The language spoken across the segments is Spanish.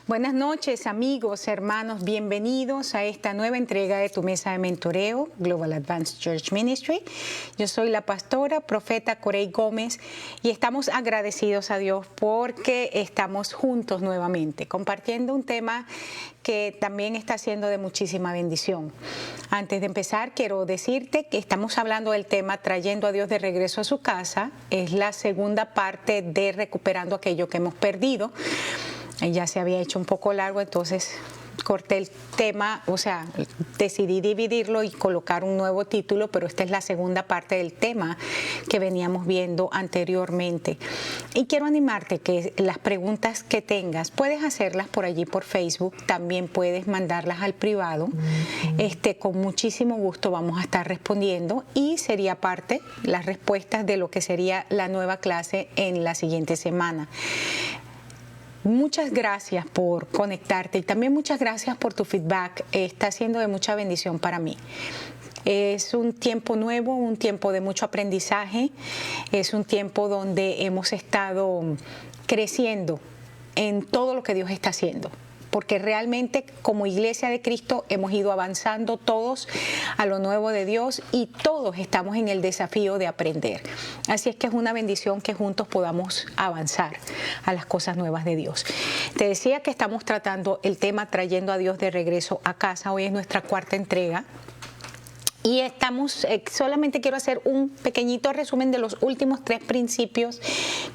Buenas noches, amigos, hermanos, bienvenidos a esta nueva entrega de tu mesa de mentoreo, Global Advanced Church Ministry. Yo soy la pastora, profeta Corey Gómez, y estamos agradecidos a Dios porque estamos juntos nuevamente, compartiendo un tema que también está siendo de muchísima bendición. Antes de empezar, quiero decirte que estamos hablando del tema Trayendo a Dios de regreso a su casa. Es la segunda parte de Recuperando aquello que hemos perdido. Ya se había hecho un poco largo, entonces corté el tema, o sea, decidí dividirlo y colocar un nuevo título, pero esta es la segunda parte del tema que veníamos viendo anteriormente. Y quiero animarte que las preguntas que tengas, puedes hacerlas por allí por Facebook, también puedes mandarlas al privado. Con muchísimo gusto vamos a estar respondiendo y sería parte las respuestas de lo que sería la nueva clase en la siguiente semana. Muchas gracias por conectarte y también muchas gracias por tu feedback. Está siendo de mucha bendición para mí. Es un tiempo nuevo, un tiempo de mucho aprendizaje. Es un tiempo donde hemos estado creciendo en todo lo que Dios está haciendo. Porque realmente como Iglesia de Cristo hemos ido avanzando todos a lo nuevo de Dios y todos estamos en el desafío de aprender. Así es que es una bendición que juntos podamos avanzar a las cosas nuevas de Dios. Te decía que estamos tratando el tema Trayendo a Dios de regreso a casa. Hoy es nuestra cuarta entrega. Y solamente quiero hacer un pequeñito resumen de los últimos 3 principios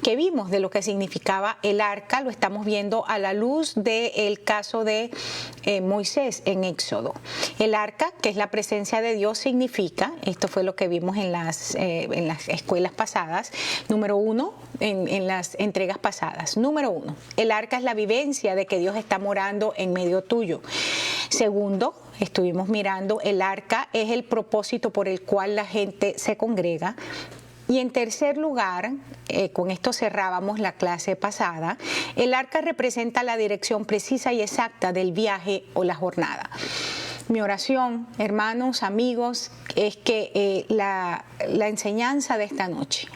que vimos de lo que significaba el arca. Lo estamos viendo a la luz del caso de Moisés en Éxodo. El arca, que es la presencia de Dios, significa, esto fue lo que vimos en las escuelas pasadas, número 1, en las entregas pasadas. Número 1, el arca es la vivencia de que Dios está morando en medio tuyo. Segundo, estuvimos mirando, el arca es el propósito por el cual la gente se congrega. Y en tercer lugar, con esto cerrábamos la clase pasada, el arca representa la dirección precisa y exacta del viaje o la jornada. Mi oración, hermanos, amigos, es que la enseñanza de esta noche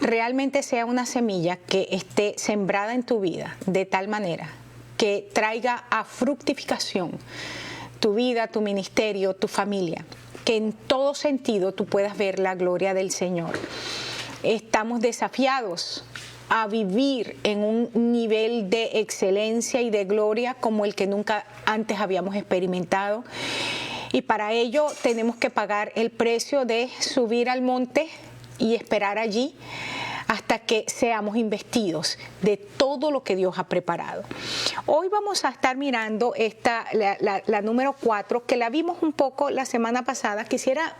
realmente sea una semilla que esté sembrada en tu vida de tal manera que traiga a fructificación tu vida, tu ministerio, tu familia, que en todo sentido tú puedas ver la gloria del Señor. Estamos desafiados a vivir en un nivel de excelencia y de gloria como el que nunca antes habíamos experimentado. Y para ello tenemos que pagar el precio de subir al monte y esperar allí hasta que seamos investidos de todo lo que Dios ha preparado. Hoy vamos a estar mirando la número 4, que la vimos un poco la semana pasada. Quisiera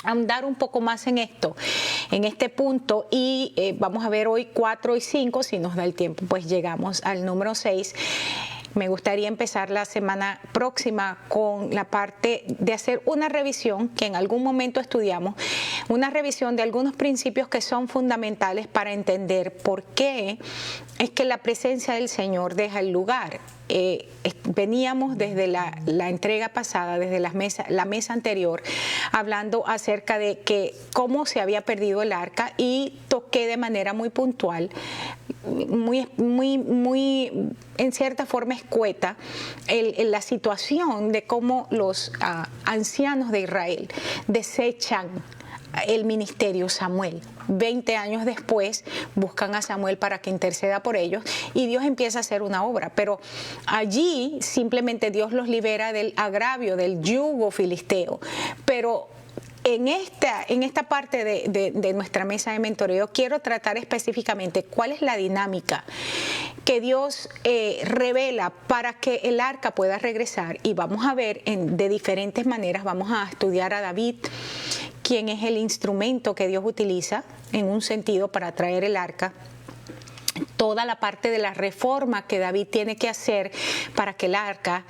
andar un poco más en este punto, y vamos a ver hoy 4 y 5, si nos da el tiempo, pues llegamos al número 6. Me gustaría empezar la semana próxima con la parte de hacer una revisión que en algún momento estudiamos, una revisión de algunos principios que son fundamentales para entender por qué es que la presencia del Señor deja el lugar. Veníamos desde la entrega pasada, desde la mesa anterior, hablando acerca de cómo se había perdido el arca, y toqué de manera muy puntual, muy en cierta forma escueta, la situación de cómo los ancianos de Israel desechan el ministerio Samuel. 20 años después buscan a Samuel para que interceda por ellos, y Dios empieza a hacer una obra, pero allí simplemente Dios los libera del agravio, del yugo filisteo. Pero en esta parte de nuestra mesa de mentoreo quiero tratar específicamente cuál es la dinámica que Dios revela para que el arca pueda regresar. Y vamos a ver de diferentes maneras. Vamos a estudiar a David, quien es el instrumento que Dios utiliza en un sentido para traer el arca. Toda la parte de la reforma que David tiene que hacer para que el arca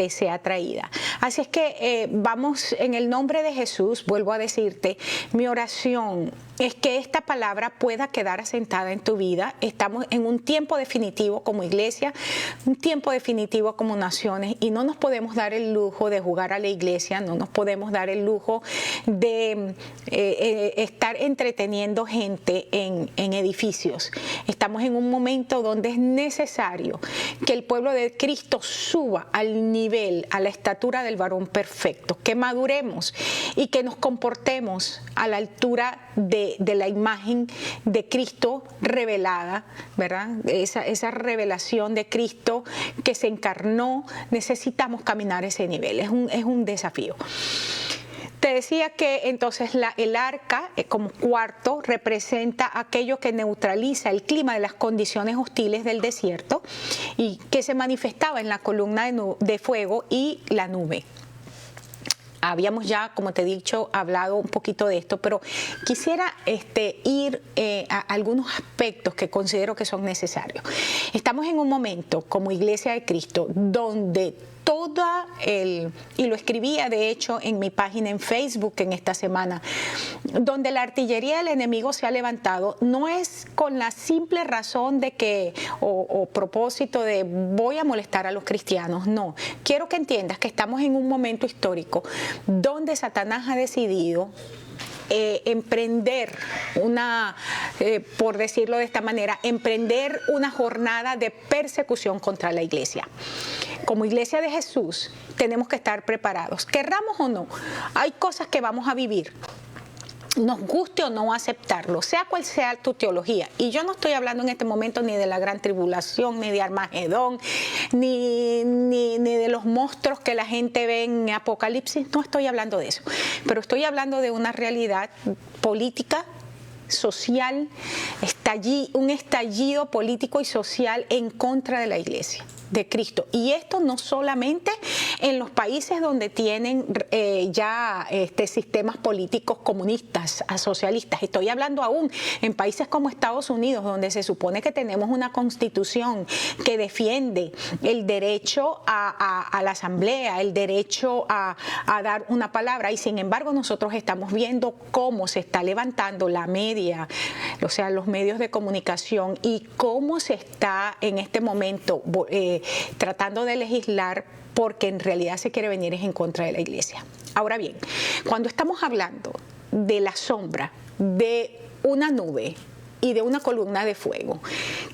sea traída. Así es que vamos, en el nombre de Jesús, vuelvo a decirte, mi oración es que esta palabra pueda quedar asentada en tu vida. Estamos en un tiempo definitivo como iglesia, un tiempo definitivo como naciones, y no nos podemos dar el lujo de jugar a la iglesia, no nos podemos dar el lujo de estar entreteniendo gente en edificios. Estamos en un un momento donde es necesario que el pueblo de Cristo suba al nivel, a la estatura del varón perfecto, que maduremos y que nos comportemos a la altura de la imagen de Cristo revelada, ¿verdad? Esa revelación de Cristo que se encarnó. Necesitamos caminar ese nivel, es un desafío. Te decía que entonces el arca, como cuarto, representa aquello que neutraliza el clima de las condiciones hostiles del desierto y que se manifestaba en la columna de fuego y la nube. Habíamos ya, como te he dicho, hablado un poquito de esto, pero quisiera ir a algunos aspectos que considero que son necesarios. Estamos en un momento, como Iglesia de Cristo, donde y lo escribía de hecho en mi página en Facebook en esta semana, donde la artillería del enemigo se ha levantado, no es con la simple razón de que, o propósito de voy a molestar a los cristianos, no. Quiero que entiendas que estamos en un momento histórico donde Satanás ha decidido emprender por decirlo de esta manera, emprender una jornada de persecución contra la iglesia. Como iglesia de Jesús tenemos que estar preparados, querramos o no. Hay cosas que vamos a vivir, nos guste o no aceptarlo, sea cual sea tu teología. Y yo no estoy hablando en este momento ni de la gran tribulación, ni de Armagedón, ni de los monstruos que la gente ve en Apocalipsis. No estoy hablando de eso, pero estoy hablando de una realidad política, social, un estallido político y social en contra de la iglesia de Cristo. Y esto no solamente en los países donde tienen ya sistemas políticos comunistas, socialistas. Estoy hablando aún en países como Estados Unidos, donde se supone que tenemos una constitución que defiende el derecho a la asamblea, el derecho a dar una palabra. Y sin embargo nosotros estamos viendo cómo se está levantando la media, o sea, los medios de comunicación, y cómo se está en este momento tratando de legislar porque en realidad se quiere venir en contra de la iglesia. Ahora bien, cuando estamos hablando de la sombra, de una nube y de una columna de fuego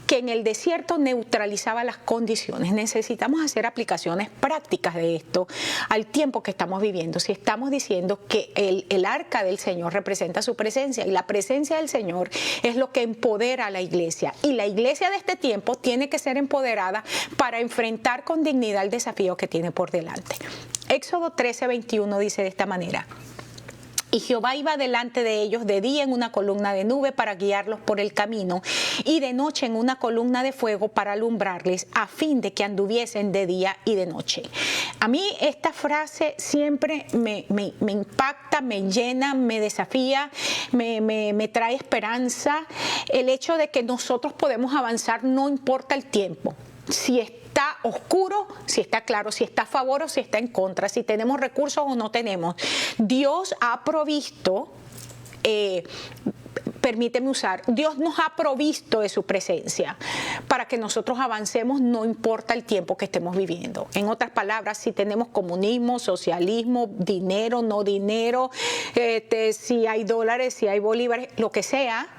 que en el desierto neutralizaba las condiciones, necesitamos hacer aplicaciones prácticas de esto al tiempo que estamos viviendo. Si estamos diciendo que el arca del Señor representa su presencia, y la presencia del Señor es lo que empodera a la iglesia, y la iglesia de este tiempo tiene que ser empoderada para enfrentar con dignidad el desafío que tiene por delante. Éxodo 13:21 dice de esta manera: y Jehová iba delante de ellos de día en una columna de nube para guiarlos por el camino, y de noche en una columna de fuego para alumbrarles, a fin de que anduviesen de día y de noche. A mí esta frase siempre me impacta, me llena, me desafía, me trae esperanza. El hecho de que nosotros podemos avanzar no importa el tiempo. Si está oscuro, si está claro, si está a favor o si está en contra, si tenemos recursos o no tenemos. Dios ha provisto, permíteme usar, Dios nos ha provisto de su presencia para que nosotros avancemos, no importa el tiempo que estemos viviendo. En otras palabras, si tenemos comunismo, socialismo, dinero, no dinero, si hay dólares, si hay bolívares, lo que sea,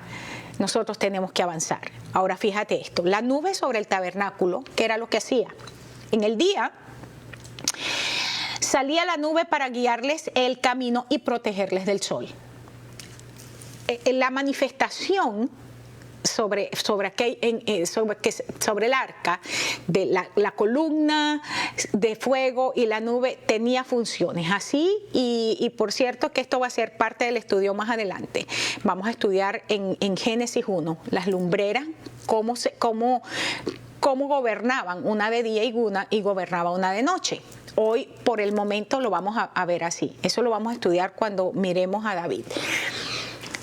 nosotros tenemos que avanzar. Ahora fíjate esto, la nube sobre el tabernáculo, ¿qué era lo que hacía? En el día salía la nube para guiarles el camino y protegerles del sol. La manifestación sobre el arca, de la columna de fuego y la nube tenía funciones así, y por cierto que esto va a ser parte del estudio más adelante. Vamos a estudiar en Génesis 1 las lumbreras, cómo gobernaban una de día y gobernaba una de noche. Hoy por el momento lo vamos a ver así. Eso lo vamos a estudiar cuando miremos a David.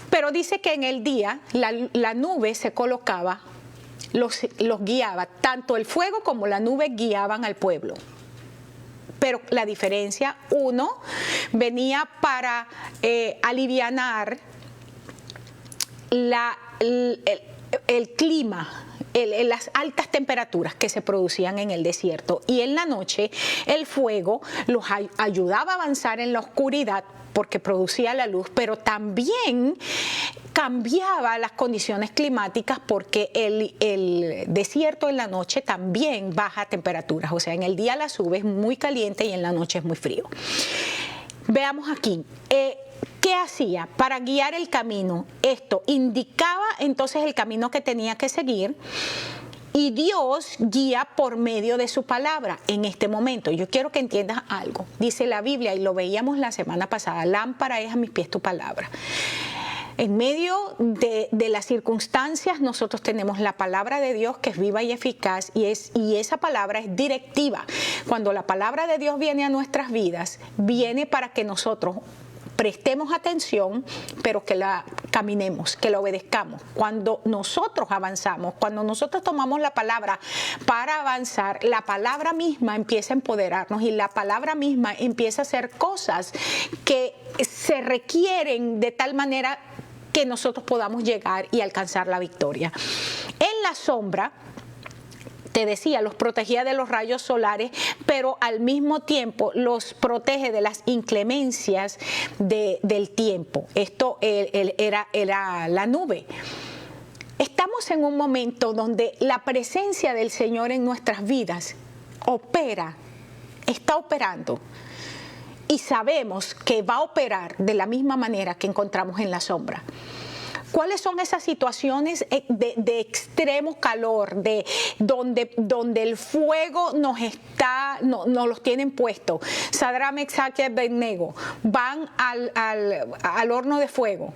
Pero dice que en el día la nube se colocaba, los guiaba, tanto el fuego como la nube guiaban al pueblo. Pero la diferencia, uno venía para alivianar el clima, las altas temperaturas que se producían en el desierto, y en la noche el fuego los ayudaba a avanzar en la oscuridad porque producía la luz, pero también cambiaba las condiciones climáticas porque el desierto en la noche también baja temperaturas, o sea, en el día la sube es muy caliente y en la noche es muy frío. Veamos aquí, ¿qué hacía para guiar el camino? Esto indicaba entonces el camino que tenía que seguir. Y Dios guía por medio de su palabra en este momento. Yo quiero que entiendas algo. Dice la Biblia, y lo veíamos la semana pasada, lámpara es a mis pies tu palabra. En medio de las circunstancias, nosotros tenemos la palabra de Dios que es viva y eficaz y esa palabra es directiva. Cuando la palabra de Dios viene a nuestras vidas, viene para que nosotros prestemos atención, pero que la caminemos, que la obedezcamos. Cuando nosotros avanzamos, cuando nosotros tomamos la palabra para avanzar, la palabra misma empieza a empoderarnos y la palabra misma empieza a hacer cosas que se requieren de tal manera que nosotros podamos llegar y alcanzar la victoria. En la sombra, te decía, los protegía de los rayos solares, pero al mismo tiempo los protege de las inclemencias del tiempo. Esto era la nube. Estamos en un momento donde la presencia del Señor en nuestras vidas está operando. Y sabemos que va a operar de la misma manera que encontramos en la sombra. ¿Cuáles son esas situaciones de extremo calor, donde el fuego nos los tienen puestos? Sadrach, Mesach y Abednego van al horno de fuego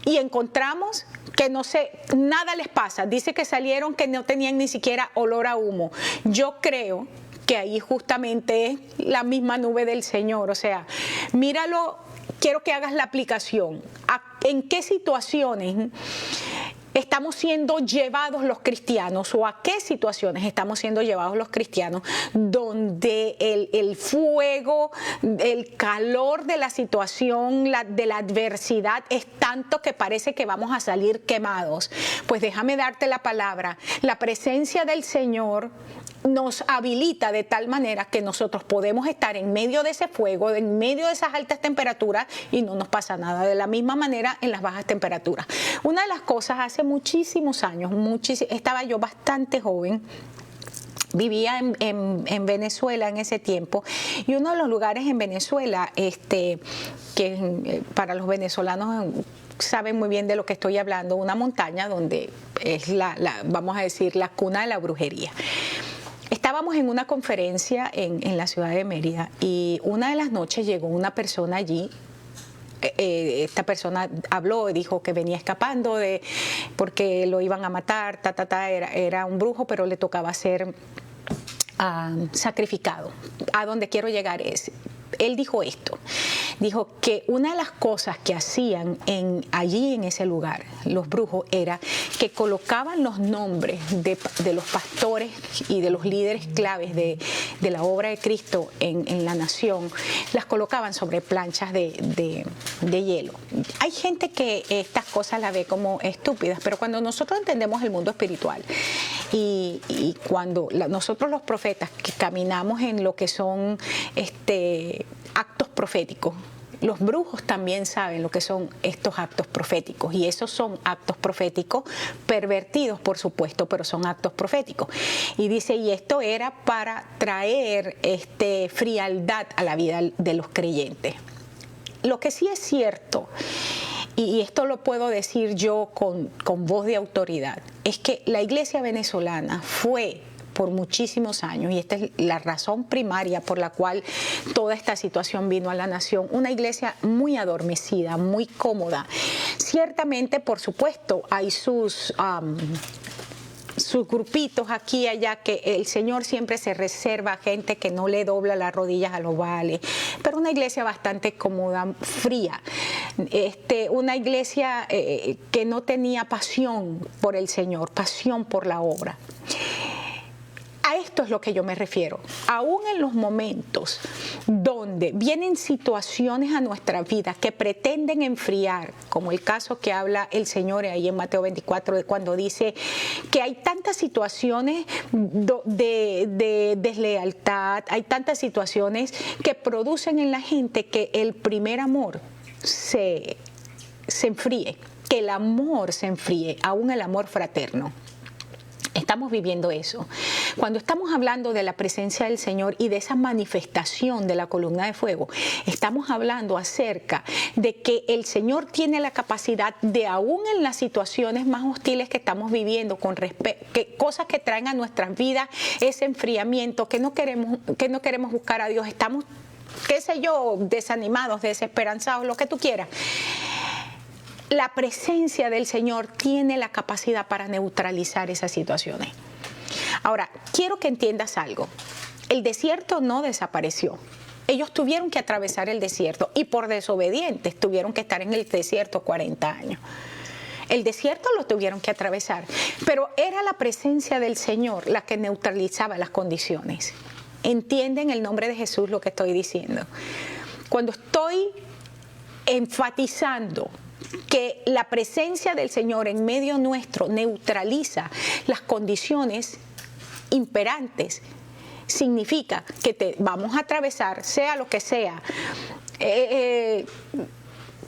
y encontramos que nada les pasa. Dice que salieron que no tenían ni siquiera olor a humo. Yo creo que ahí justamente es la misma nube del Señor. O sea, míralo. Quiero que hagas la aplicación. ¿En qué situaciones estamos siendo llevados los cristianos o a qué situaciones estamos siendo llevados los cristianos donde el fuego, el calor de la situación, de la adversidad es tanto que parece que vamos a salir quemados? Pues déjame darte la palabra. La presencia del Señor nos habilita de tal manera que nosotros podemos estar en medio de ese fuego, en medio de esas altas temperaturas y no nos pasa nada. De la misma manera en las bajas temperaturas. Una de las cosas, hace muchísimos años, estaba yo bastante joven, vivía en Venezuela en ese tiempo, y uno de los lugares en Venezuela que para los venezolanos saben muy bien de lo que estoy hablando, una montaña donde es vamos a decir, la cuna de la brujería. Estábamos en una conferencia en la ciudad de Mérida y una de las noches llegó una persona allí. Esta persona habló y dijo que venía escapando porque lo iban a matar, era un brujo, pero le tocaba ser sacrificado. A donde quiero llegar es, él dijo esto, dijo que una de las cosas que hacían allí en ese lugar, los brujos, era que colocaban los nombres de los pastores y de los líderes claves de la obra de Cristo en la nación, las colocaban sobre planchas de hielo. Hay gente que estas cosas las ve como estúpidas, pero cuando nosotros entendemos el mundo espiritual y cuando nosotros los profetas que caminamos en lo que son actos proféticos, los brujos también saben lo que son estos actos proféticos, y esos son actos proféticos pervertidos, por supuesto, pero son actos proféticos. Y dice, y esto era para traer frialdad a la vida de los creyentes. Lo que sí es cierto, y esto lo puedo decir yo con voz de autoridad, es que la iglesia venezolana fue por muchísimos años, y esta es la razón primaria por la cual toda esta situación vino a la nación, una iglesia muy adormecida, muy cómoda. Ciertamente, por supuesto, hay sus grupitos aquí y allá que el Señor siempre se reserva a gente que no le dobla las rodillas a los Baales, pero una iglesia bastante cómoda, fría, una iglesia que no tenía pasión por el Señor, pasión por la obra. A esto es lo que yo me refiero. Aún en los momentos donde vienen situaciones a nuestra vida que pretenden enfriar, como el caso que habla el Señor ahí en Mateo 24, cuando dice que hay tantas situaciones de deslealtad, hay tantas situaciones que producen en la gente que el primer amor se enfríe. que el amor se enfríe, aún el amor fraterno. Estamos viviendo eso. Cuando estamos hablando de la presencia del Señor y de esa manifestación de la columna de fuego, estamos hablando acerca de que el Señor tiene la capacidad de, aún en las situaciones más hostiles que estamos viviendo, cosas que traen a nuestras vidas ese enfriamiento, que no queremos buscar a Dios, estamos, qué sé yo, desanimados, desesperanzados, lo que tú quieras. La presencia del Señor tiene la capacidad para neutralizar esas situaciones. Ahora, quiero que entiendas algo. El desierto no desapareció. Ellos tuvieron que atravesar el desierto y por desobedientes tuvieron que estar en el desierto 40 años. El desierto lo tuvieron que atravesar, pero era la presencia del Señor la que neutralizaba las condiciones. ¿Entienden en el nombre de Jesús lo que estoy diciendo? Cuando estoy enfatizando que la presencia del Señor en medio nuestro neutraliza las condiciones imperantes, significa que te vamos a atravesar, sea lo que sea,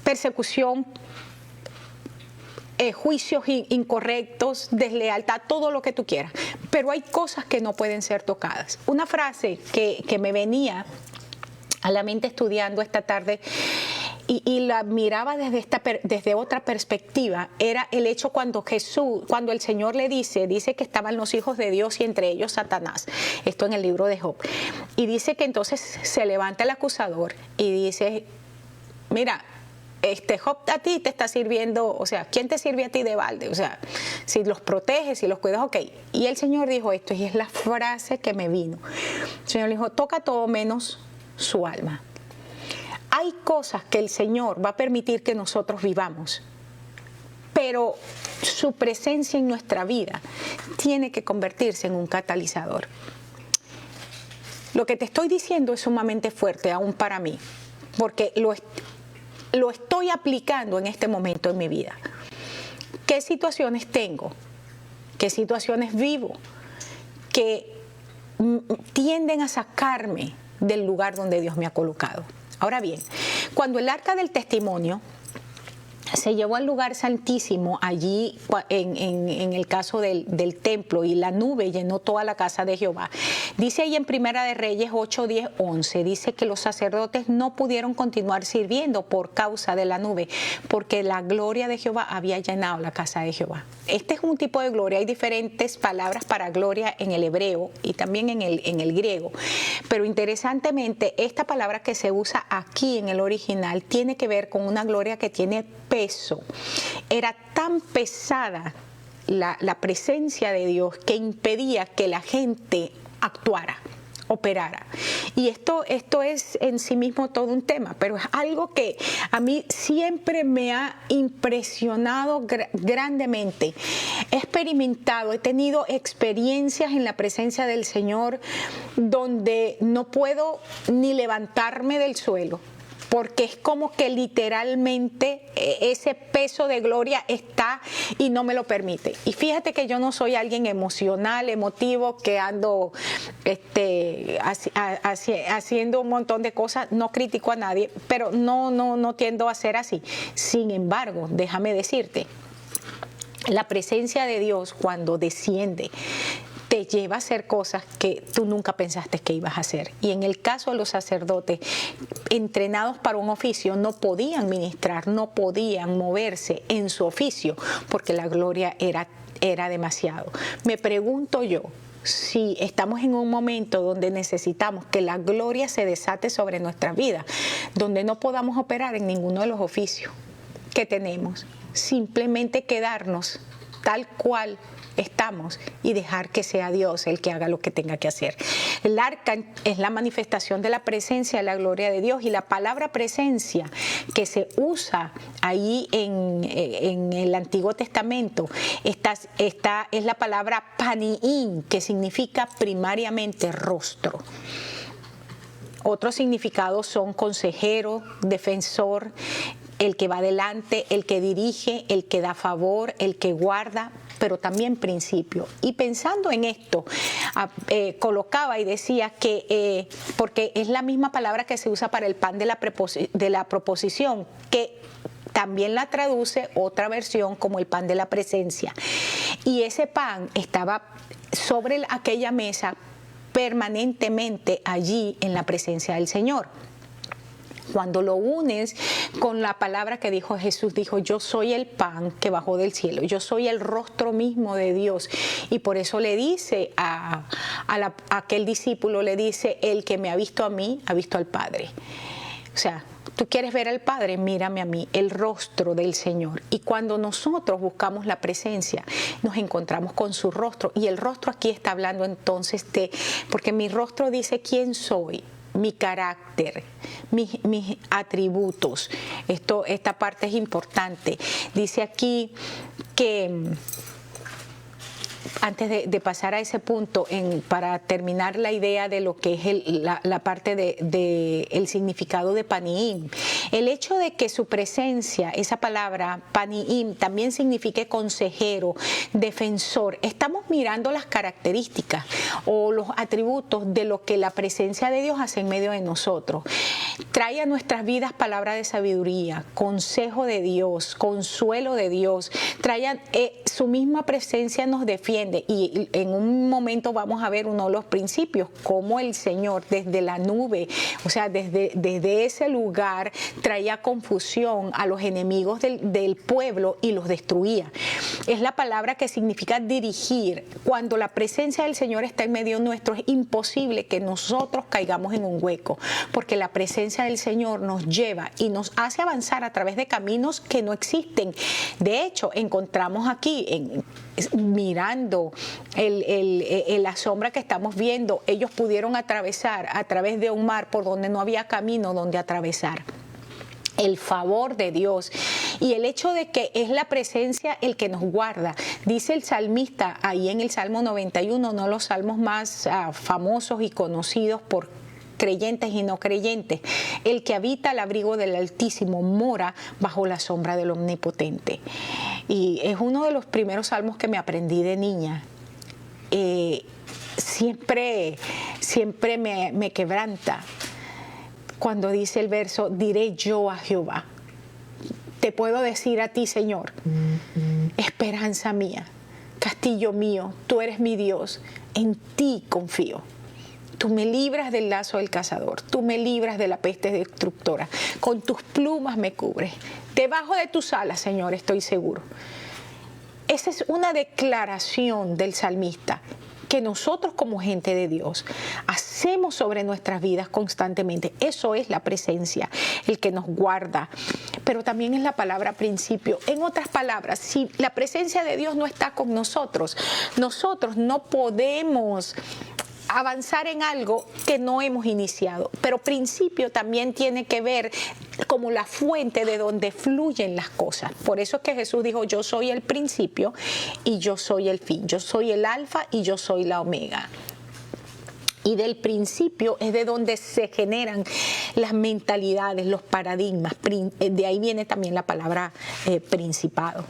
persecución, juicios incorrectos, deslealtad, todo lo que tú quieras, pero hay cosas que no pueden ser tocadas. Una frase que me venía a la mente estudiando esta tarde y la miraba desde otra perspectiva, era el hecho cuando el Señor le dice que estaban los hijos de Dios y entre ellos Satanás, esto en el libro de Job, y dice que entonces se levanta el acusador y dice, mira, Job a ti te está sirviendo, o sea, ¿quién te sirve a ti de balde? O sea, si los proteges, si los cuidas, ok. Y el Señor dijo esto, y es la frase que me vino. El Señor le dijo, toca todo menos su alma. Hay cosas que el Señor va a permitir que nosotros vivamos, pero su presencia en nuestra vida tiene que convertirse en un catalizador. Lo que te estoy diciendo es sumamente fuerte aún para mí, porque lo estoy aplicando en este momento en mi vida. ¿Qué situaciones tengo? ¿Qué situaciones vivo? Que tienden a sacarme del lugar donde Dios me ha colocado. Ahora bien, cuando el arca del testimonio se llevó al lugar santísimo allí en el caso del templo y la nube llenó toda la casa de Jehová. Dice ahí en Primera de Reyes 8, 10, 11, dice que los sacerdotes no pudieron continuar sirviendo por causa de la nube, porque la gloria de Jehová había llenado la casa de Jehová. Este es un tipo de gloria, hay diferentes palabras para gloria en el hebreo y también en el griego, pero interesantemente esta palabra que se usa aquí en el original tiene que ver con una gloria que tiene peso. Era tan pesada la presencia de Dios que impedía que la gente actuara, operara. Y esto es en sí mismo todo un tema, pero es algo que a mí siempre me ha impresionado grandemente. He experimentado, he tenido experiencias en la presencia del Señor donde no puedo ni levantarme del suelo, porque es como que literalmente ese peso de gloria está y no me lo permite. Y fíjate que yo no soy alguien emocional, emotivo, que ando haciendo un montón de cosas, no critico a nadie, pero no tiendo a ser así. Sin embargo, déjame decirte, la presencia de Dios cuando desciende te lleva a hacer cosas que tú nunca pensaste que ibas a hacer. Y en el caso de los sacerdotes, entrenados para un oficio, no podían ministrar, no podían moverse en su oficio, porque la gloria era demasiado. Me pregunto yo, si estamos en un momento donde necesitamos que la gloria se desate sobre nuestras vidas, donde no podamos operar en ninguno de los oficios que tenemos, simplemente quedarnos tal cual estamos y dejar que sea Dios el que haga lo que tenga que hacer. El arca es la manifestación de la presencia de la gloria de Dios, y la palabra presencia que se usa ahí en el Antiguo Testamento es la palabra paniín, que significa primariamente rostro. Otros significados son consejero, defensor, el que va adelante, el que dirige, el que da favor, el que guarda, pero también principio. Y pensando en esto, colocaba y decía que, porque es la misma palabra que se usa para el pan de la proposición, que También la traduce otra versión como el pan de la presencia. Y ese pan estaba sobre aquella mesa permanentemente allí en la presencia del Señor. Cuando lo unes con la palabra que dijo Jesús, dijo, yo soy el pan que bajó del cielo, yo soy el rostro mismo de Dios. Y por eso le dice a aquel discípulo, le dice, el que me ha visto a mí, ha visto al Padre. O sea, tú quieres ver al Padre, mírame a mí, el rostro del Señor. Y cuando nosotros buscamos la presencia, nos encontramos con su rostro. Y el rostro aquí está hablando entonces porque mi rostro dice quién soy, mi carácter, mis atributos. Esta parte es importante. Dice aquí que antes de pasar a ese punto, para terminar la idea de lo que es la parte del significado de Paniim, el hecho de que su presencia, esa palabra Paniim, también signifique consejero, defensor. Estamos mirando las características o los atributos de lo que la presencia de Dios hace en medio de nosotros. Trae a nuestras vidas palabra de sabiduría, consejo de Dios, consuelo de Dios. Su misma presencia nos defiende, y en un momento vamos a ver uno de los principios, cómo el Señor desde la nube, o sea, desde ese lugar traía confusión a los enemigos del pueblo y los destruía. Es la palabra que significa dirigir. Cuando la presencia del Señor está en medio nuestro, es imposible que nosotros caigamos en un hueco, porque la presencia del Señor nos lleva y nos hace avanzar a través de caminos que no existen. De hecho, encontramos aquí, mirando la sombra que estamos viendo, ellos pudieron atravesar a través de un mar por donde no había camino donde atravesar. El favor de Dios y el hecho de que es la presencia el que nos guarda. Dice el salmista ahí en el Salmo 91, uno de los salmos más famosos y conocidos por creyentes y no creyentes: el que habita al abrigo del Altísimo mora bajo la sombra del Omnipotente. Y es uno de los primeros salmos que me aprendí de niña. Siempre me quebranta cuando dice el verso, diré yo a Jehová. Te puedo decir a ti, Señor, esperanza mía, castillo mío, tú eres mi Dios, en ti confío. Tú me libras del lazo del cazador, tú me libras de la peste destructora, con tus plumas me cubres, debajo de tus alas, Señor, estoy seguro. Esa es una declaración del salmista que nosotros como gente de Dios hacemos sobre nuestras vidas constantemente. Eso es la presencia, el que nos guarda. Pero también es la palabra principio. En otras palabras, si la presencia de Dios no está con nosotros, nosotros no podemos avanzar en algo que no hemos iniciado. Pero principio también tiene que ver como la fuente de donde fluyen las cosas. Por eso es que Jesús dijo, yo soy el principio y yo soy el fin. Yo soy el alfa y yo soy la omega. Y del principio es de donde se generan las mentalidades, los paradigmas. De ahí viene también la palabra principado.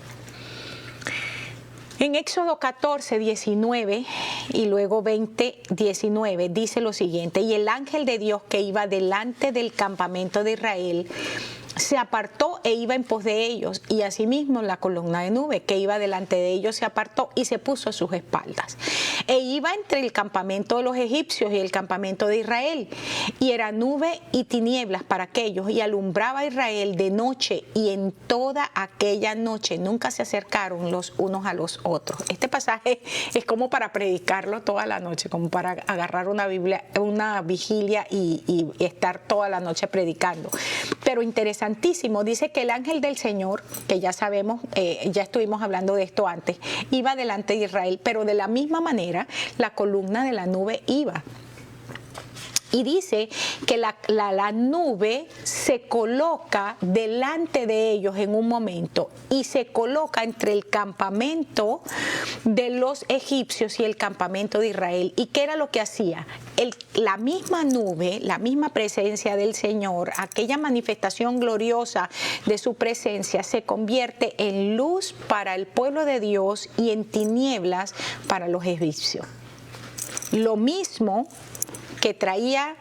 En Éxodo 14, 19 y luego 20, 19 dice lo siguiente: y el ángel de Dios que iba delante del campamento de Israel se apartó e iba en pos de ellos, y asimismo la columna de nube que iba delante de ellos se apartó y se puso a sus espaldas. E iba entre el campamento de los egipcios y el campamento de Israel, y era nube y tinieblas para aquellos, y alumbraba a Israel de noche, y en toda aquella noche nunca se acercaron los unos a los otros. Este pasaje es como para predicarlo toda la noche, como para agarrar una vigilia y estar toda la noche predicando. Pero interesantísimo, dice que el ángel del Señor, que ya sabemos, ya estuvimos hablando de esto antes, iba delante de Israel, pero de la misma manera la columna de la nube iba. Y dice que la nube se coloca delante de ellos en un momento y se coloca entre el campamento de los egipcios y el campamento de Israel. ¿Y qué era lo que hacía? La misma nube, la misma presencia del Señor, aquella manifestación gloriosa de su presencia se convierte en luz para el pueblo de Dios y en tinieblas para los egipcios. Lo mismo que traía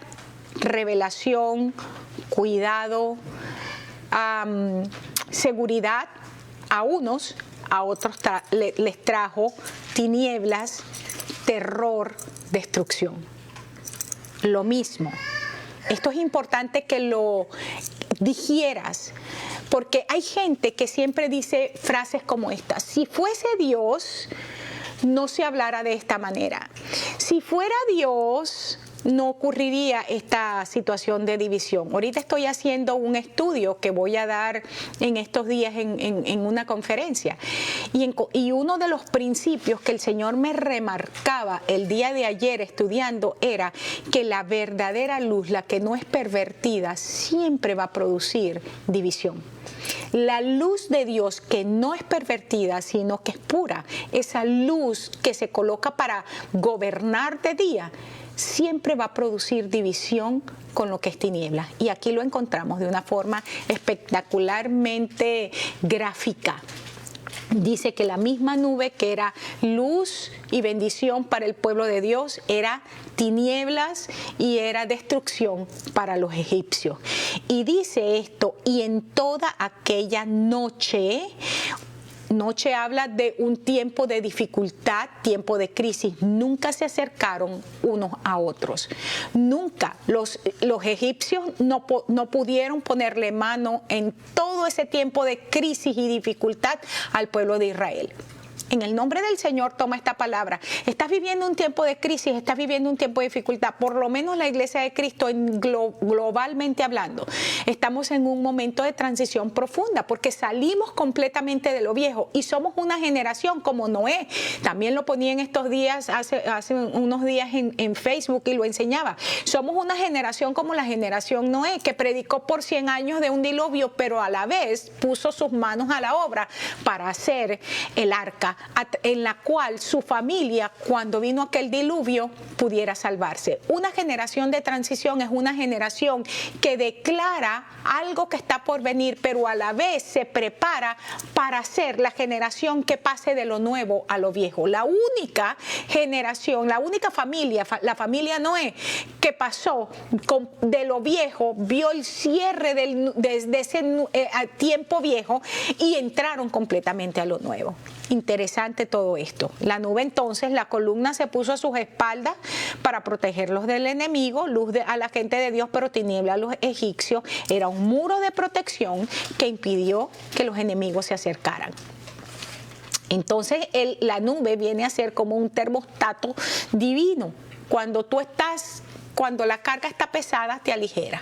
revelación, cuidado, seguridad a unos, a otros les trajo tinieblas, terror, destrucción. Lo mismo. Esto es importante que lo digieras, porque hay gente que siempre dice frases como esta: si fuese Dios, no se hablara de esta manera. Si fuera Dios, no ocurriría esta situación de división. Ahorita estoy haciendo un estudio que voy a dar en estos días en una conferencia. Y uno de los principios que el Señor me remarcaba el día de ayer estudiando era que la verdadera luz, la que no es pervertida, siempre va a producir división. La luz de Dios que no es pervertida, sino que es pura, esa luz que se coloca para gobernar de día, siempre va a producir división con lo que es tinieblas. Y aquí lo encontramos de una forma espectacularmente gráfica. Dice que la misma nube que era luz y bendición para el pueblo de Dios era tinieblas y era destrucción para los egipcios. Y dice esto: y en toda aquella noche habla de un tiempo de dificultad, tiempo de crisis. Nunca se acercaron unos a otros. Nunca. Los egipcios no pudieron ponerle mano en todo ese tiempo de crisis y dificultad al pueblo de Israel. En el nombre del Señor, toma esta palabra. Estás viviendo un tiempo de crisis, estás viviendo un tiempo de dificultad. Por lo menos la Iglesia de Cristo, globalmente hablando, estamos en un momento de transición profunda, porque salimos completamente de lo viejo y somos una generación como Noé. También lo ponía en estos días, hace unos días en Facebook, y lo enseñaba. Somos una generación como la generación Noé, que predicó por 100 años de un diluvio, pero a la vez puso sus manos a la obra para hacer el arca, en la cual su familia, cuando vino aquel diluvio, pudiera salvarse. Una generación de transición es una generación que declara algo que está por venir, pero a la vez se prepara para ser la generación que pase de lo nuevo a lo viejo. La única generación, la única familia, la familia Noé, que pasó de lo viejo, vio el cierre de ese tiempo viejo y entraron completamente a lo nuevo. Interesante todo esto. La nube, entonces, la columna se puso a sus espaldas para protegerlos del enemigo, luz a la gente de Dios, pero tiniebla a los egipcios. Era un muro de protección que impidió que los enemigos se acercaran. Entonces la nube viene a ser como un termostato divino. Cuando la carga está pesada, te aligera.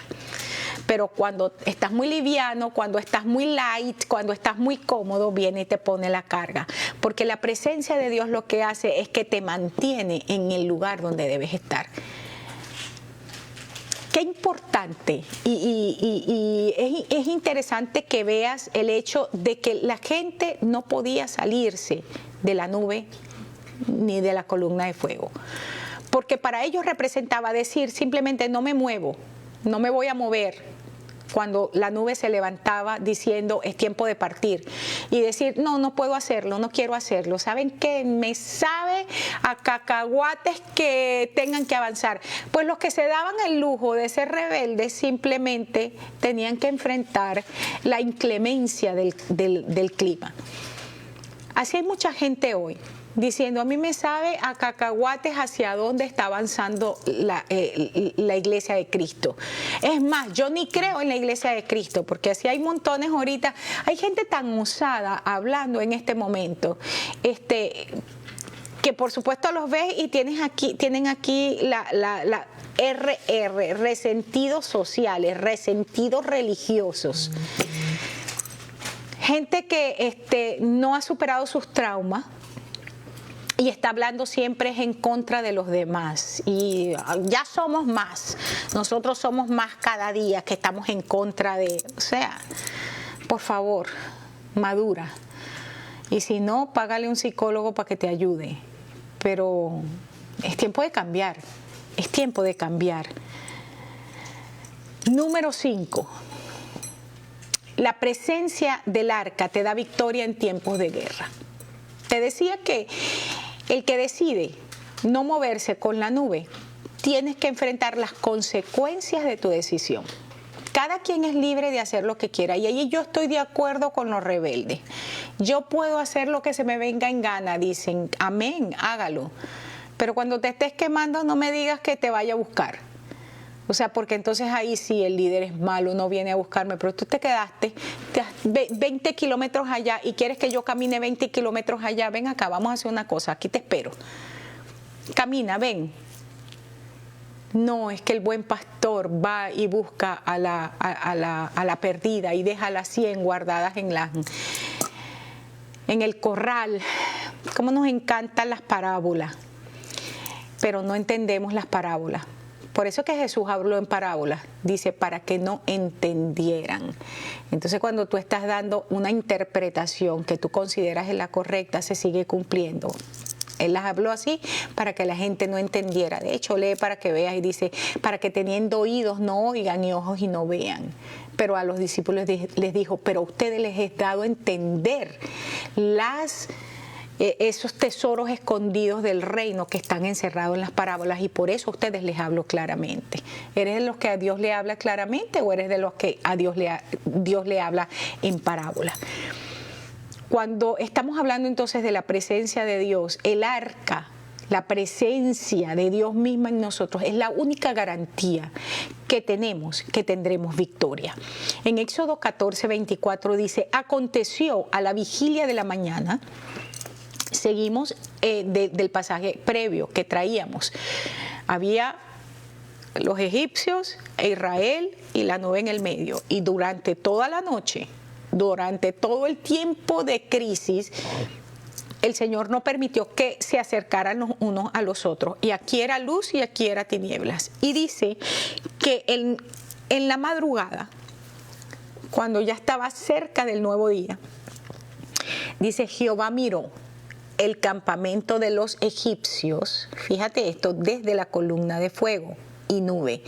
Pero cuando estás muy liviano, cuando estás muy light, cuando estás muy cómodo, viene y te pone la carga. Porque la presencia de Dios lo que hace es que te mantiene en el lugar donde debes estar. Qué importante y es interesante que veas el hecho de que la gente no podía salirse de la nube ni de la columna de fuego. Porque para ellos representaba decir simplemente: no me muevo, no me voy a mover. Cuando la nube se levantaba diciendo: es tiempo de partir, y decir: no puedo hacerlo, no quiero hacerlo. ¿Saben qué? Me sabe a cacahuates que tengan que avanzar. Pues los que se daban el lujo de ser rebeldes simplemente tenían que enfrentar la inclemencia del clima. Así hay mucha gente hoy diciendo: a mí me sabe a cacahuates hacia dónde está avanzando la Iglesia de Cristo. Es más, yo ni creo en la Iglesia de Cristo, porque así hay montones ahorita. Hay gente tan osada hablando en este momento, que por supuesto los ves y tienen aquí la RR, resentidos sociales, resentidos religiosos. Gente que no ha superado sus traumas y está hablando siempre en contra de los demás. Y ya somos más. Nosotros somos más cada día que estamos en contra de... O sea, por favor, madura. Y si no, págale un psicólogo para que te ayude. Pero es tiempo de cambiar. Es tiempo de cambiar. Número 5. La presencia del arca te da victoria en tiempos de guerra. Te decía que el que decide no moverse con la nube, tienes que enfrentar las consecuencias de tu decisión. Cada quien es libre de hacer lo que quiera y ahí yo estoy de acuerdo con los rebeldes. Yo puedo hacer lo que se me venga en gana, dicen, amén, hágalo. Pero cuando te estés quemando no me digas que te vaya a buscar. O sea, porque entonces ahí sí el líder es malo, no viene a buscarme, pero tú te quedaste 20 kilómetros allá y quieres que yo camine 20 kilómetros allá, ven acá, vamos a hacer una cosa, aquí te espero. Camina, ven. No, es que el buen pastor va y busca a la perdida y deja las 100 guardadas en el corral. Cómo nos encantan las parábolas, pero no entendemos las parábolas. Por eso que Jesús habló en parábolas, dice, para que no entendieran. Entonces, cuando tú estás dando una interpretación que tú consideras es la correcta, se sigue cumpliendo. Él las habló así para que la gente no entendiera. De hecho, lee para que veas y dice, para que teniendo oídos no oigan y ojos y no vean. Pero a los discípulos les dijo, pero a ustedes les he dado a entender esos tesoros escondidos del reino que están encerrados en las parábolas y por eso a ustedes les hablo claramente. ¿Eres de los que a Dios le habla claramente o eres de los que a Dios le habla en parábolas? Cuando estamos hablando entonces de la presencia de Dios, el arca, la presencia de Dios misma en nosotros es la única garantía que tenemos, que tendremos victoria. En Éxodo 14:24 dice, aconteció a la vigilia de la mañana. Seguimos del pasaje previo que traíamos. Había los egipcios, Israel y la nube en el medio. Y durante toda la noche, durante todo el tiempo de crisis, el Señor no permitió que se acercaran los unos a los otros. Y aquí era luz y aquí era tinieblas. Y dice que en la madrugada, cuando ya estaba cerca del nuevo día, dice, Jehová miró el campamento de los egipcios, fíjate esto, desde la columna de fuego y nube,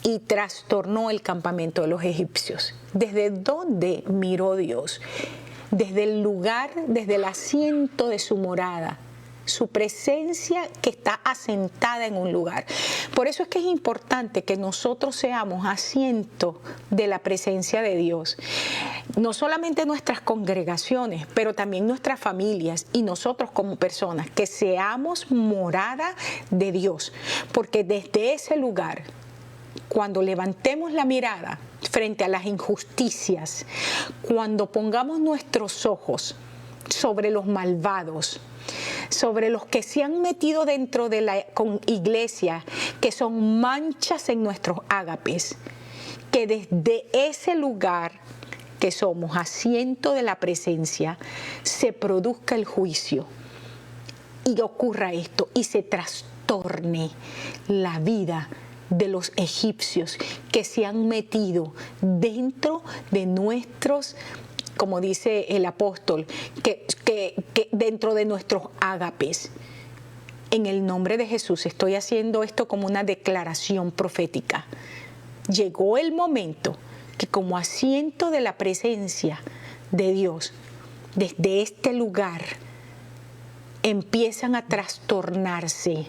y trastornó el campamento de los egipcios. ¿Desde dónde miró Dios? Desde el lugar, desde el asiento de su morada, su presencia que está asentada en un lugar. Por eso es que es importante que nosotros seamos asiento de la presencia de Dios. No solamente nuestras congregaciones, pero también nuestras familias y nosotros como personas, que seamos morada de Dios. Porque desde ese lugar, cuando levantemos la mirada frente a las injusticias, cuando pongamos nuestros ojos sobre los malvados, sobre los que se han metido dentro de la iglesia, que son manchas en nuestros ágapes, que desde ese lugar que somos asiento de la presencia, se produzca el juicio y ocurra esto y se trastorne la vida de los egipcios que se han metido dentro de nuestros, como dice el apóstol, que dentro de nuestros ágapes. En el nombre de Jesús estoy haciendo esto como una declaración profética. Llegó el momento que como asiento de la presencia de Dios, desde este lugar, empiezan a trastornarse.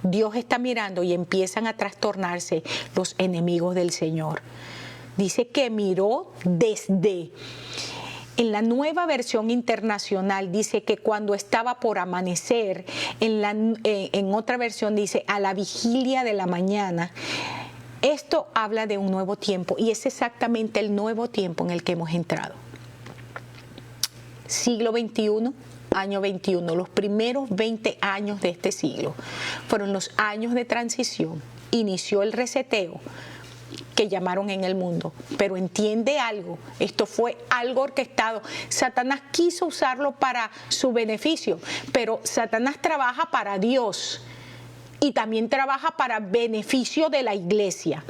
Dios está mirando y empiezan a trastornarse los enemigos del Señor. Dice que miró desde... En la Nueva Versión Internacional dice que cuando estaba por amanecer, en otra versión dice a la vigilia de la mañana. Esto habla de un nuevo tiempo y es exactamente el nuevo tiempo en el que hemos entrado. Siglo XXI, año 21, los primeros 20 años de este siglo fueron los años de transición. Inició el reseteo que llamaron en el mundo, pero entiende algo, esto fue algo orquestado. Satanás quiso usarlo para su beneficio, pero Satanás trabaja para Dios y también trabaja para beneficio de la iglesia.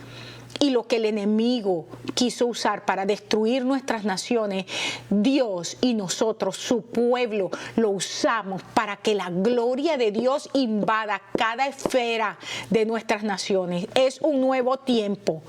Y lo que el enemigo quiso usar para destruir nuestras naciones, Dios y nosotros, su pueblo, lo usamos para que la gloria de Dios invada cada esfera de nuestras naciones. Es un nuevo tiempo.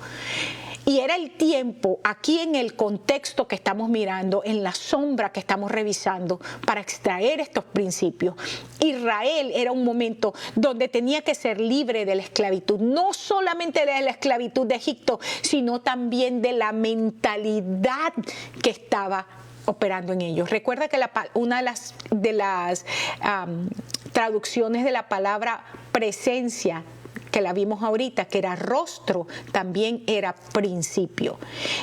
Y era el tiempo, aquí en el contexto que estamos mirando, en la sombra que estamos revisando, para extraer estos principios. Israel era un momento donde tenía que ser libre de la esclavitud, no solamente de la esclavitud de Egipto, sino también de la mentalidad que estaba operando en ellos. Recuerda que una de las traducciones de la palabra presencia, que la vimos ahorita, que era rostro, también era principio.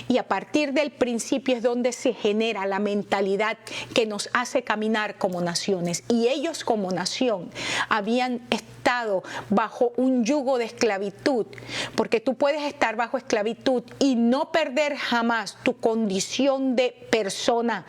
Y a partir del principio es donde se genera la mentalidad que nos hace caminar como naciones. Y ellos como nación habían estado bajo un yugo de esclavitud, porque tú puedes estar bajo esclavitud y no perder jamás tu condición de persona,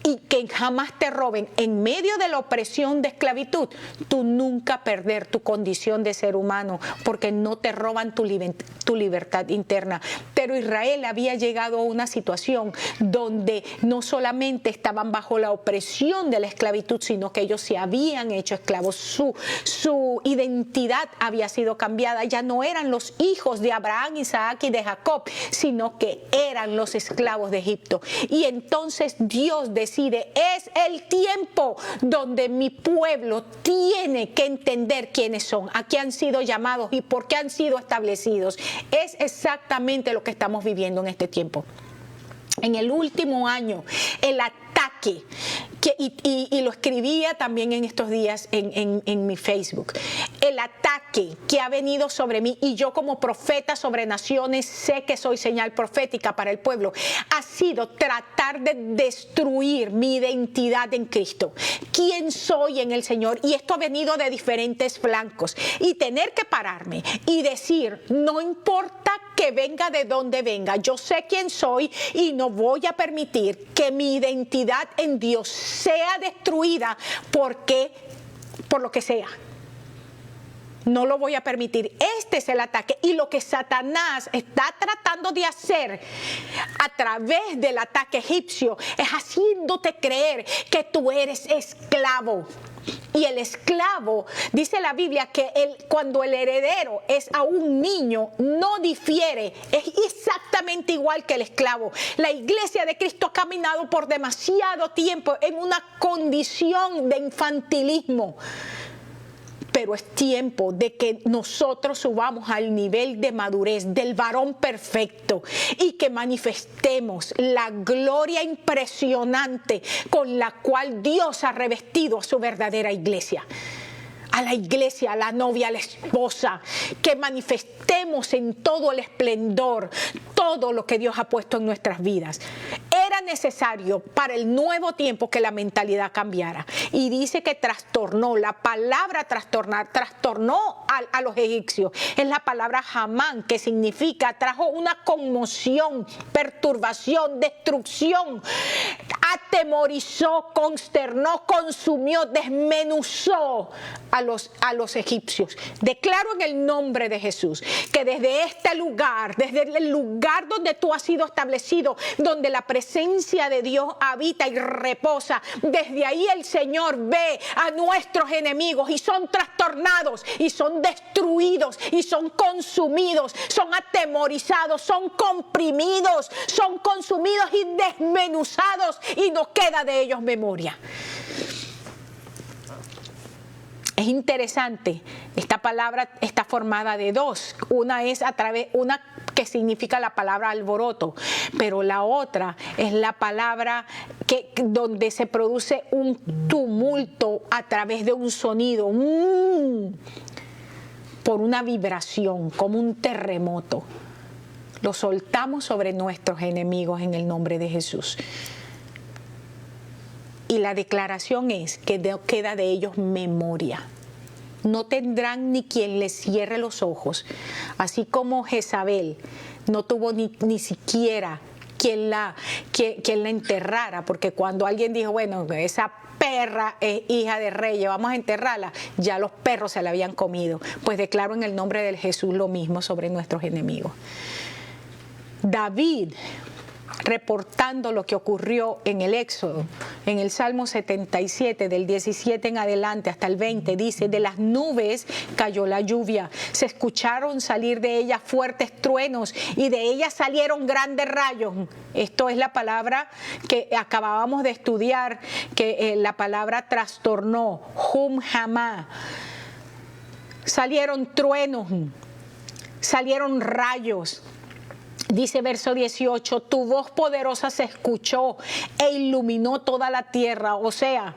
y que jamás te roben en medio de la opresión de esclavitud, tú nunca perder tu condición de ser humano, porque no te roban tu libertad interna. Pero Israel había llegado a una situación donde no solamente estaban bajo la opresión de la esclavitud, sino que ellos se habían hecho esclavos. Su identidad había sido cambiada. Ya no eran los hijos de Abraham, Isaac y de Jacob, sino que eran los esclavos de Egipto. Y entonces Dios decide, es el tiempo donde mi pueblo tiene que entender quiénes son, a qué han sido llamados y por qué han sido establecidos. Es exactamente lo que estamos viviendo en este tiempo. En el último año, el ataque, y lo escribía también en estos días en mi Facebook, el ataque que ha venido sobre mí, y yo como profeta sobre naciones sé que soy señal profética para el pueblo, ha sido tratar de destruir mi identidad en Cristo, quién soy en el Señor. Y esto ha venido de diferentes flancos, y tener que pararme y decir, no importa que venga de donde venga, yo sé quién soy y no voy a permitir que mi identidad en Dios sea destruida por lo que sea. No lo voy a permitir. Este es el ataque, y lo que Satanás está tratando de hacer a través del ataque egipcio es haciéndote creer que tú eres esclavo. Y el esclavo, dice la Biblia, que cuando el heredero es a un niño, no difiere, es exactamente igual que el esclavo. La iglesia de Cristo ha caminado por demasiado tiempo en una condición de infantilismo. Pero es tiempo de que nosotros subamos al nivel de madurez del varón perfecto y que manifestemos la gloria impresionante con la cual Dios ha revestido a su verdadera iglesia. A la iglesia, a la novia, a la esposa, que manifestemos en todo el esplendor todo lo que Dios ha puesto en nuestras vidas. Era necesario para el nuevo tiempo que la mentalidad cambiara. Y dice que trastornó, la palabra trastornar, trastornó a los egipcios. Es la palabra Hamán, que significa, trajo una conmoción, perturbación, destrucción, atemorizó, consternó, consumió, desmenuzó a los egipcios. Declaro en el nombre de Jesús que desde este lugar, desde el lugar donde tú has sido establecido, donde la presencia de Dios habita y reposa, desde ahí el Señor ve a nuestros enemigos y son trastornados y son destruidos y son consumidos, son atemorizados, son comprimidos, son consumidos y desmenuzados, y no queda de ellos memoria. Es interesante, esta palabra está formada de dos. Una que significa la palabra alboroto, pero la otra es la palabra donde se produce un tumulto a través de un sonido, por una vibración, como un terremoto. Lo soltamos sobre nuestros enemigos en el nombre de Jesús. Y la declaración es que no queda de ellos memoria. No tendrán ni quien les cierre los ojos. Así como Jezabel no tuvo ni siquiera quien la enterrara. Porque cuando alguien dijo, bueno, esa perra es hija de reyes, vamos a enterrarla, ya los perros se la habían comido. Pues declaro en el nombre de Jesús lo mismo sobre nuestros enemigos. David reportando lo que ocurrió en el Éxodo. En el Salmo 77, del 17 en adelante hasta el 20, dice: de las nubes cayó la lluvia, se escucharon salir de ellas fuertes truenos y de ellas salieron grandes rayos. Esto es la palabra que acabábamos de estudiar, que la palabra trastornó, hum hamá. Salieron truenos, salieron rayos. Dice verso 18, tu voz poderosa se escuchó e iluminó toda la tierra. O sea,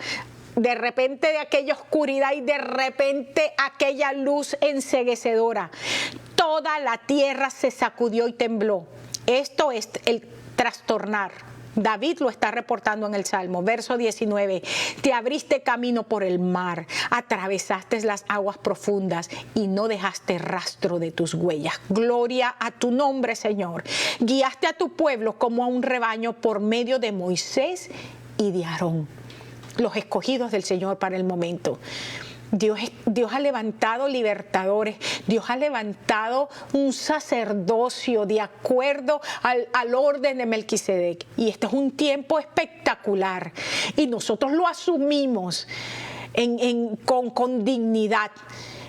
de repente de aquella oscuridad y de repente aquella luz enceguecedora. Toda la tierra se sacudió y tembló. Esto es el trastornar. David lo está reportando en el Salmo, verso 19. Te abriste camino por el mar, atravesaste las aguas profundas y no dejaste rastro de tus huellas. Gloria a tu nombre, Señor. Guiaste a tu pueblo como a un rebaño por medio de Moisés y de Aarón, los escogidos del Señor para el momento. Dios ha levantado libertadores, Dios ha levantado un sacerdocio de acuerdo al orden de Melquisedec. Y este es un tiempo espectacular y nosotros lo asumimos con dignidad.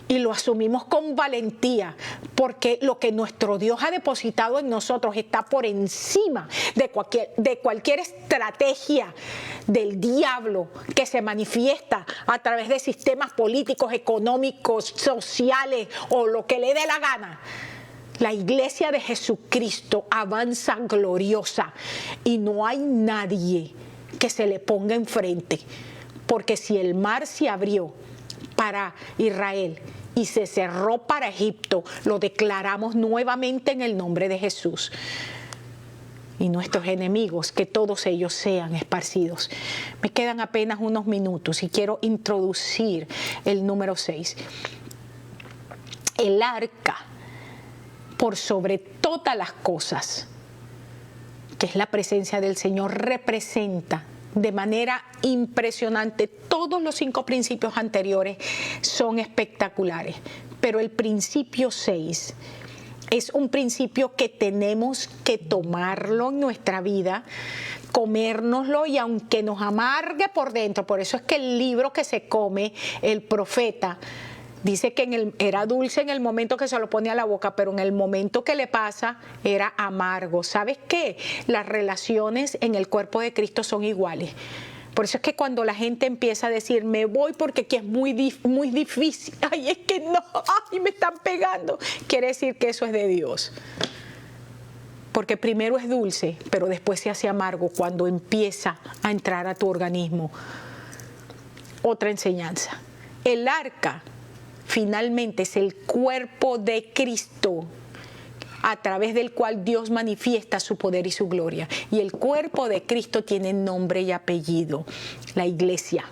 Y lo asumimos con valentía, porque lo que nuestro Dios ha depositado en nosotros está por encima de cualquier estrategia del diablo que se manifiesta a través de sistemas políticos, económicos, sociales o lo que le dé la gana. La iglesia de Jesucristo avanza gloriosa y no hay nadie que se le ponga enfrente, porque si el mar se abrió para Israel y se cerró para Egipto, lo declaramos nuevamente en el nombre de Jesús. Y nuestros enemigos, que todos ellos sean esparcidos. Me quedan apenas unos minutos y quiero introducir el número 6. El arca, por sobre todas las cosas, que es la presencia del Señor, representa de manera impresionante. Todos los 5 principios anteriores son espectaculares, pero el principio 6 es un principio que tenemos que tomarlo en nuestra vida, comérnoslo, y aunque nos amargue por dentro, por eso es que el libro que se come el profeta dice que era dulce en el momento que se lo pone a la boca, pero en el momento que le pasa era amargo. ¿Sabes qué? Las relaciones en el cuerpo de Cristo son iguales. Por eso es que cuando la gente empieza a decir, me voy porque aquí es muy difícil, ay, es que no, ay, me están pegando, quiere decir que eso es de Dios. Porque primero es dulce, pero después se hace amargo cuando empieza a entrar a tu organismo. Otra enseñanza. El arca finalmente es el cuerpo de Cristo, a través del cual Dios manifiesta su poder y su gloria. Y el cuerpo de Cristo tiene nombre y apellido, la iglesia.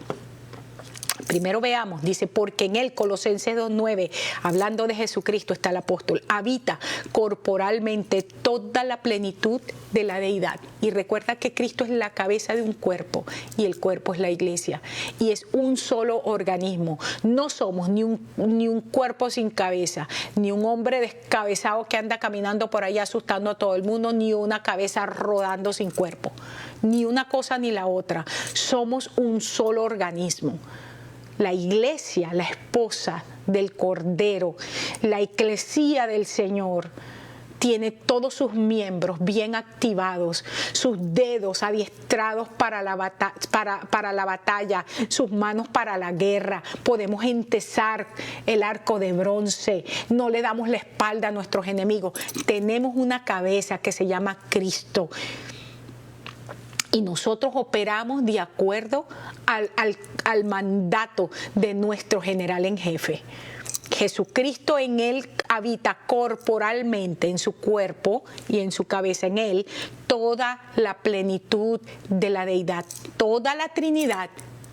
Primero veamos, dice, porque en él, Colosenses 2:9, hablando de Jesucristo, está el apóstol, habita corporalmente toda la plenitud de la deidad. Y recuerda que Cristo es la cabeza de un cuerpo y el cuerpo es la iglesia. Y es un solo organismo. No somos ni un cuerpo sin cabeza, ni un hombre descabezado que anda caminando por ahí asustando a todo el mundo, ni una cabeza rodando sin cuerpo. Ni una cosa ni la otra. Somos un solo organismo. La iglesia, la esposa del Cordero, la eclesía del Señor, tiene todos sus miembros bien activados, sus dedos adiestrados para la batalla, sus manos para la guerra. Podemos entesar el arco de bronce, no le damos la espalda a nuestros enemigos. Tenemos una cabeza que se llama Cristo. Y nosotros operamos de acuerdo al mandato de nuestro general en jefe. Jesucristo, en él habita corporalmente, en su cuerpo y en su cabeza, en él, toda la plenitud de la deidad. Toda la Trinidad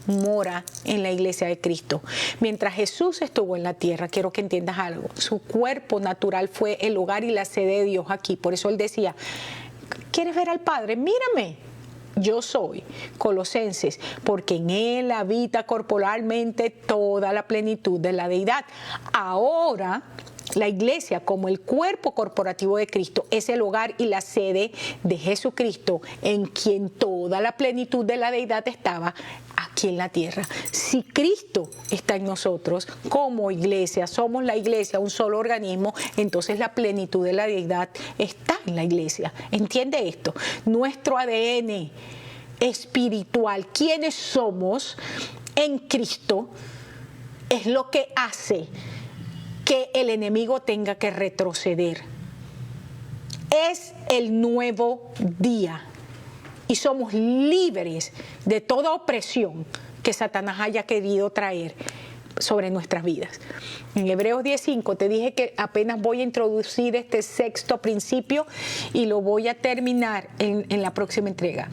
mora en la iglesia de Cristo. Mientras Jesús estuvo en la tierra, quiero que entiendas algo, su cuerpo natural fue el hogar y la sede de Dios aquí. Por eso él decía, ¿quieres ver al Padre? Mírame. Yo soy, Colosenses, porque en él habita corporalmente toda la plenitud de la deidad. Ahora La iglesia, como el cuerpo corporativo de Cristo, es el hogar y la sede de Jesucristo, en quien toda la plenitud de la deidad estaba aquí en la tierra. Si Cristo está en nosotros, como iglesia, somos la iglesia, un solo organismo, entonces la plenitud de la deidad está en la iglesia. ¿Entiende esto? Nuestro ADN espiritual, quienes somos en Cristo, es lo que hace que el enemigo tenga que retroceder. Es el nuevo día y somos libres de toda opresión que Satanás haya querido traer sobre nuestras vidas. En Hebreos 10:5 te dije que apenas voy a introducir este sexto principio y lo voy a terminar en la próxima entrega.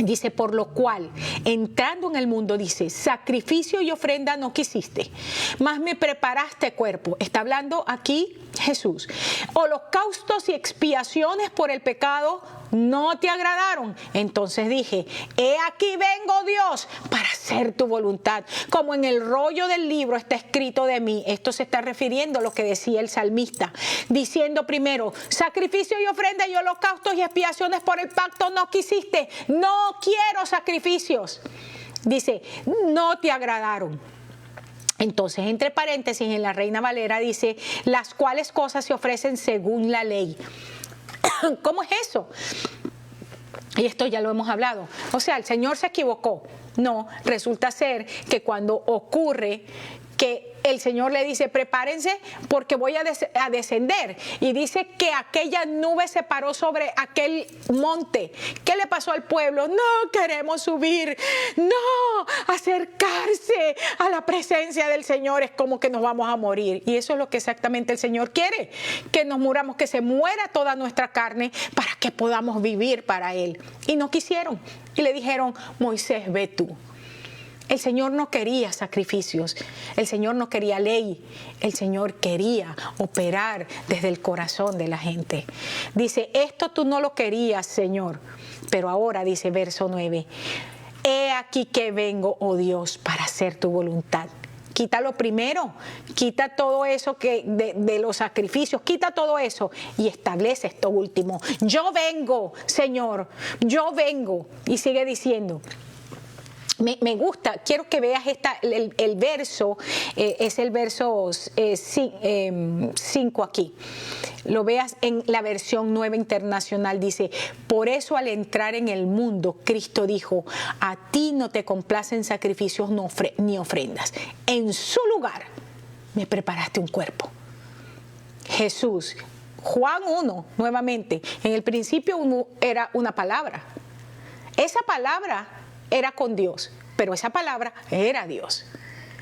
Dice, por lo cual, entrando en el mundo, dice, sacrificio y ofrenda no quisiste, mas me preparaste cuerpo. Está hablando aquí Jesús. Holocaustos y expiaciones por el pecado no te agradaron. Entonces dije, he aquí vengo, Dios, para hacer tu voluntad. Como en el rollo del libro está escrito de mí. Esto se está refiriendo a lo que decía el salmista, diciendo primero, sacrificio y ofrenda y holocaustos y expiaciones por el pacto no quisiste. No quiero sacrificios. Dice, no te agradaron. Entonces, entre paréntesis, en la Reina Valera dice, las cuales cosas se ofrecen según la ley. ¿Cómo es eso? Y esto ya lo hemos hablado. O sea, el Señor se equivocó. No, resulta ser que cuando ocurre que el Señor le dice, prepárense porque voy a descender. Y dice que aquella nube se paró sobre aquel monte. ¿Qué le pasó al pueblo? No queremos subir, no acercarse a la presencia del Señor. Es como que nos vamos a morir. Y eso es lo que exactamente el Señor quiere, que nos muramos, que se muera toda nuestra carne para que podamos vivir para Él. Y no quisieron. Y le dijeron, Moisés, ve tú. El Señor no quería sacrificios, el Señor no quería ley, el Señor quería operar desde el corazón de la gente. Dice, esto tú no lo querías, Señor, pero ahora dice verso 9, he aquí que vengo, oh Dios, para hacer tu voluntad. Quita lo primero, quita todo eso que de los sacrificios, quita todo eso y establece esto último. Yo vengo, Señor, yo vengo. Y sigue diciendo, me gusta, quiero que veas el verso, es el verso 5 aquí. Lo veas en la versión Nueva Internacional, dice, por eso al entrar en el mundo, Cristo dijo, a ti no te complacen sacrificios ni ofrendas. En su lugar me preparaste un cuerpo. Jesús, Juan 1, nuevamente, en el principio era una palabra. Esa palabra era con Dios, pero esa palabra era Dios.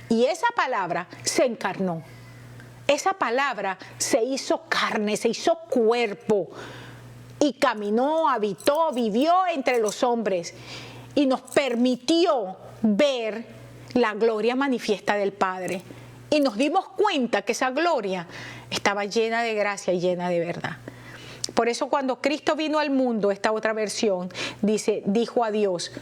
Y esa palabra se encarnó. Esa palabra se hizo carne, se hizo cuerpo y caminó, habitó, vivió entre los hombres y nos permitió ver la gloria manifiesta del Padre. Y nos dimos cuenta que esa gloria estaba llena de gracia y llena de verdad. Por eso cuando Cristo vino al mundo, esta otra versión, dijo a Dios,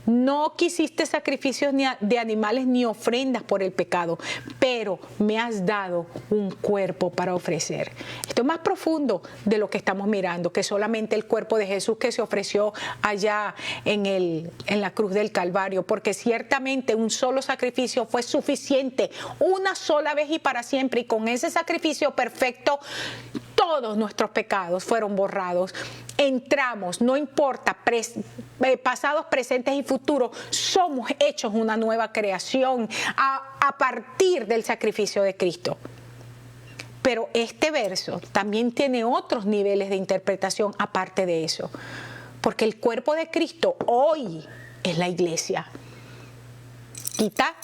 no quisiste sacrificios de animales ni ofrendas por el pecado, pero me has dado un cuerpo para ofrecer. Esto es más profundo de lo que estamos mirando, que solamente el cuerpo de Jesús que se ofreció allá en la cruz del Calvario, porque ciertamente un solo sacrificio fue suficiente, una sola vez y para siempre, y con ese sacrificio perfecto todos nuestros pecados fueron borrados. Entramos, no importa, pasados, presentes y futuros, somos hechos una nueva creación a partir del sacrificio de Cristo. Pero este verso también tiene otros niveles de interpretación aparte de eso, porque el cuerpo de Cristo hoy es la iglesia. Quita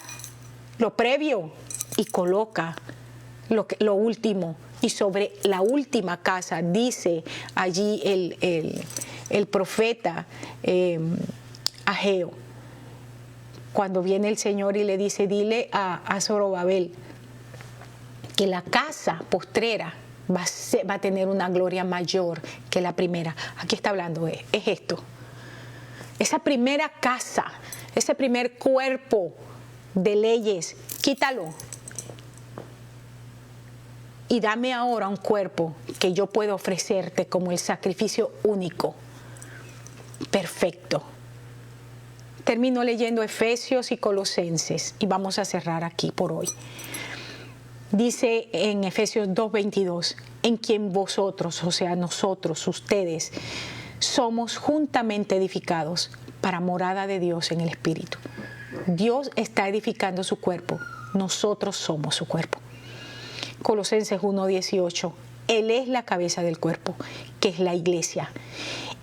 lo previo y coloca lo último. Y sobre la última casa dice allí el profeta Ageo, cuando viene el Señor y le dice, dile a Zorobabel que la casa postrera va a tener una gloria mayor que la primera. Aquí está hablando, es esto. Esa primera casa, ese primer cuerpo de leyes, quítalo. y dame ahora un cuerpo que yo pueda ofrecerte como el sacrificio único, perfecto. Termino leyendo Efesios y Colosenses y vamos a cerrar aquí por hoy. Dice en Efesios 2:22, en quien vosotros, o sea, nosotros, ustedes, somos juntamente edificados para morada de Dios en el Espíritu. Dios está edificando su cuerpo, nosotros somos su cuerpo. Colosenses 1:18, Él es la cabeza del cuerpo, que es la iglesia.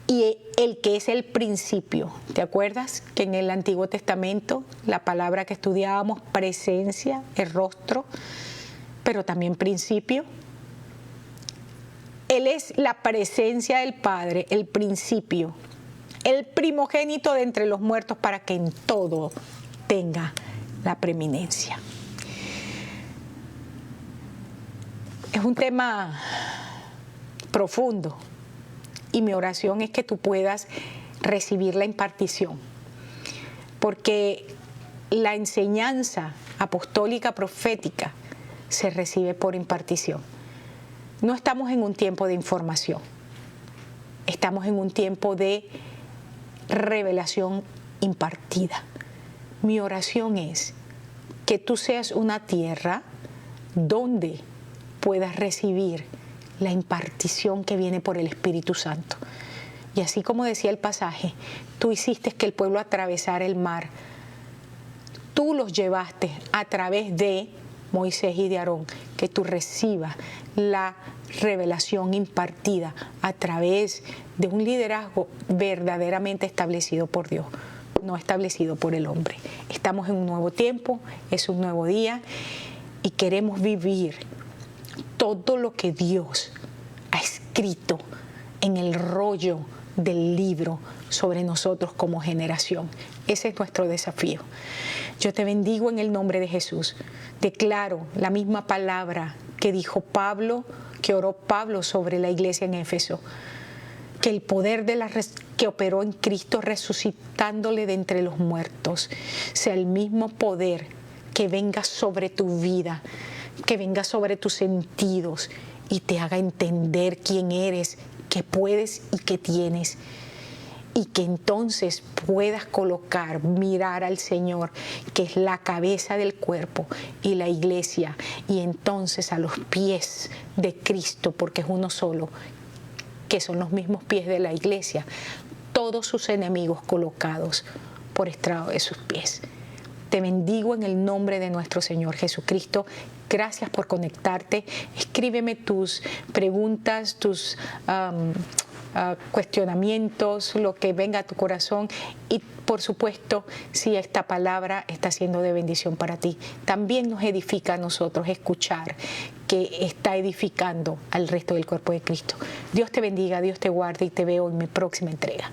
Y el que es el principio, ¿te acuerdas que en el Antiguo Testamento la palabra que estudiábamos, presencia, el rostro, pero también principio? Él es la presencia del Padre, el principio, el primogénito de entre los muertos para que en todo tenga la preeminencia. Es un tema profundo y mi oración es que tú puedas recibir la impartición, porque la enseñanza apostólica profética se recibe por impartición. No estamos en un tiempo de información, estamos en un tiempo de revelación impartida. Mi oración es que tú seas una tierra donde puedas recibir la impartición que viene por el Espíritu Santo. Y así como decía el pasaje, tú hiciste que el pueblo atravesara el mar. Tú los llevaste a través de Moisés y de Aarón, que tú recibas la revelación impartida a través de un liderazgo verdaderamente establecido por Dios, no establecido por el hombre. Estamos en un nuevo tiempo, es un nuevo día y queremos vivir todo lo que Dios ha escrito en el rollo del libro sobre nosotros como generación. Ese es nuestro desafío. Yo te bendigo en el nombre de Jesús. Declaro la misma palabra que dijo Pablo, que oró Pablo sobre la iglesia en Éfeso, que el poder que operó en Cristo resucitándole de entre los muertos sea el mismo poder que venga sobre tu vida, que venga sobre tus sentidos y te haga entender quién eres, qué puedes y qué tienes. Y que entonces puedas mirar al Señor, que es la cabeza del cuerpo, y la iglesia, y entonces a los pies de Cristo, porque es uno solo, que son los mismos pies de la iglesia, todos sus enemigos colocados por estrado de sus pies. Te bendigo en el nombre de nuestro Señor Jesucristo. Gracias por conectarte. Escríbeme tus preguntas, tus cuestionamientos, lo que venga a tu corazón y por supuesto si esta palabra está siendo de bendición para ti. También nos edifica a nosotros escuchar que está edificando al resto del cuerpo de Cristo. Dios te bendiga, Dios te guarde y te veo en mi próxima entrega.